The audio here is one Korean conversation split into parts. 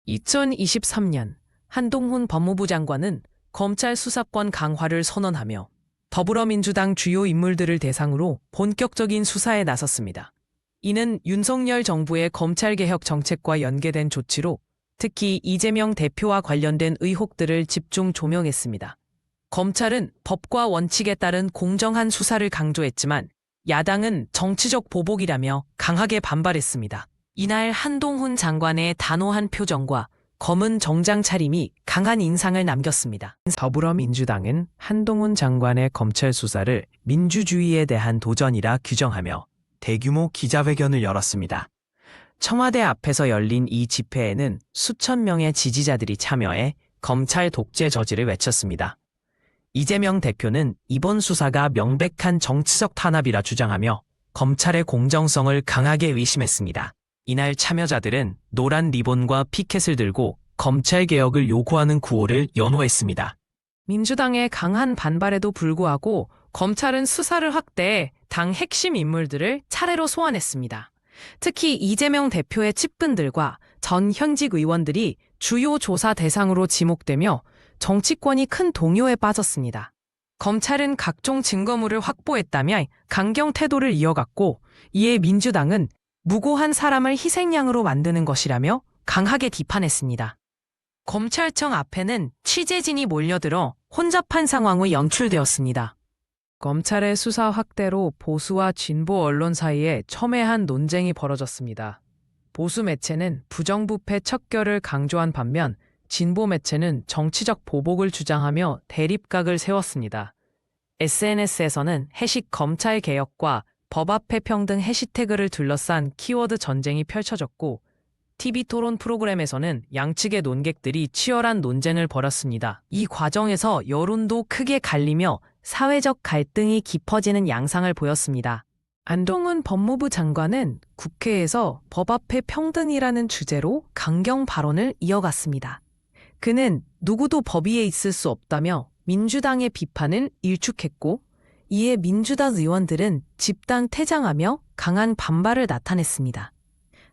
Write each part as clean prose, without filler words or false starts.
2023년 한동훈 법무부 장관은 검찰 수사권 강화를 선언하며 더불어민주당 주요 인물들을 대상으로 본격적인 수사에 나섰습니다. 이는 윤석열 정부의 검찰개혁 정책과 연계된 조치로 특히 이재명 대표와 관련된 의혹들을 집중 조명했습니다. 검찰은 법과 원칙에 따른 공정한 수사를 강조했지만 야당은 정치적 보복이라며 강하게 반발했습니다. 이날 한동훈 장관의 단호한 표정과 검은 정장 차림이 강한 인상을 남겼습니다. 더불어민주당은 한동훈 장관의 검찰 수사를 민주주의에 대한 도전이라 규정하며 대규모 기자회견을 열었습니다. 청와대 앞에서 열린 이 집회에는 수천 명의 지지자들이 참여해 검찰 독재 저지를 외쳤습니다. 이재명 대표는 이번 수사가 명백한 정치적 탄압이라 주장하며 검찰의 공정성을 강하게 의심했습니다. 이날 참여자들은 노란 리본과 피켓을 들고 검찰개혁을 요구하는 구호를 연호했습니다. 민주당의 강한 반발에도 불구하고 검찰은 수사를 확대해 당 핵심 인물들을 차례로 소환했습니다. 특히 이재명 대표의 측근들과 전 현직 의원들이 주요 조사 대상으로 지목되며 정치권이 큰 동요에 빠졌습니다. 검찰은 각종 증거물을 확보했다며 강경 태도를 이어갔고 이에 민주당은 무고한 사람을 희생양으로 만드는 것이라며 강하게 비판했습니다. 검찰청 앞에는 취재진이 몰려들어 혼잡한 상황이 연출되었습니다. 검찰의 수사 확대로 보수와 진보 언론 사이에 첨예한 논쟁이 벌어졌습니다. 보수 매체는 부정부패 척결을 강조한 반면 진보 매체는 정치적 보복을 주장하며 대립각을 세웠습니다. SNS에서는 해식 검찰 개혁과 법 앞에 평등 해시태그를 둘러싼 키워드 전쟁이 펼쳐졌고 TV 토론 프로그램에서는 양측의 논객들이 치열한 논쟁을 벌였습니다. 이 과정에서 여론도 크게 갈리며 사회적 갈등이 깊어지는 양상을 보였습니다. 한동훈 법무부 장관은 국회에서 법 앞에 평등이라는 주제로 강경 발언을 이어갔습니다. 그는 누구도 법 위에 있을 수 없다며 민주당의 비판을 일축했고 이에 민주당 의원들은 집단 퇴장하며 강한 반발을 나타냈습니다.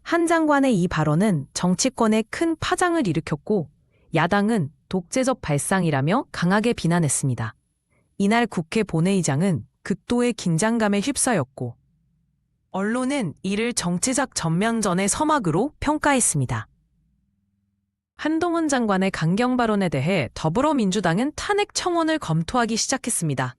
한 장관의 이 발언은 정치권에 큰 파장을 일으켰고 야당은 독재적 발상이라며 강하게 비난했습니다. 이날 국회 본회의장은 극도의 긴장감에 휩싸였고 언론은 이를 정치적 전면전의 서막으로 평가했습니다. 한동훈 장관의 강경 발언에 대해 더불어민주당은 탄핵 청원을 검토하기 시작했습니다.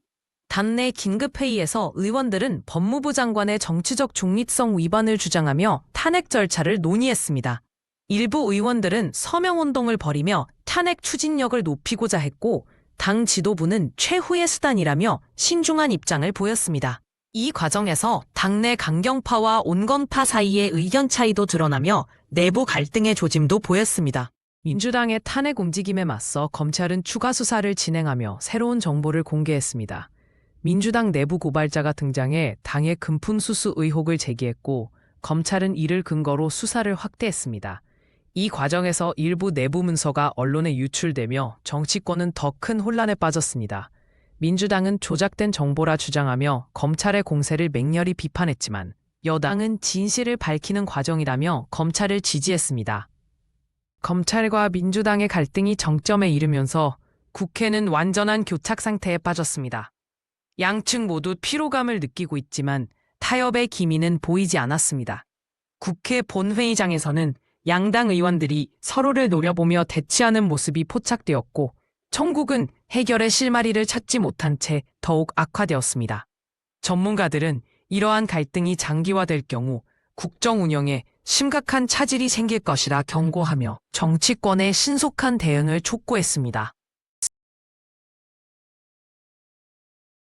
당내 긴급회의에서 의원들은 법무부 장관의 정치적 중립성 위반을 주장하며 탄핵 절차를 논의했습니다. 일부 의원들은 서명운동을 벌이며 탄핵 추진력을 높이고자 했고 당 지도부는 최후의 수단이라며 신중한 입장을 보였습니다. 이 과정에서 당내 강경파와 온건파 사이의 의견 차이도 드러나며 내부 갈등의 조짐도 보였습니다. 민주당의 탄핵 움직임에 맞서 검찰은 추가 수사를 진행하며 새로운 정보를 공개했습니다. 민주당 내부 고발자가 등장해 당의 금품수수 의혹을 제기했고 검찰은 이를 근거로 수사를 확대했습니다. 이 과정에서 일부 내부 문서가 언론에 유출되며 정치권은 더 큰 혼란에 빠졌습니다. 민주당은 조작된 정보라 주장하며 검찰의 공세를 맹렬히 비판했지만 여당은 진실을 밝히는 과정이라며 검찰을 지지했습니다. 검찰과 민주당의 갈등이 정점에 이르면서 국회는 완전한 교착 상태에 빠졌습니다. 양측 모두 피로감을 느끼고 있지만 타협의 기미는 보이지 않았습니다. 국회 본회의장에서는 양당 의원들이 서로를 노려보며 대치하는 모습이 포착되었고 청국은 해결의 실마리를 찾지 못한 채 더욱 악화되었습니다. 전문가들은 이러한 갈등이 장기화될 경우 국정 운영에 심각한 차질이 생길 것이라 경고하며 정치권의 신속한 대응을 촉구했습니다.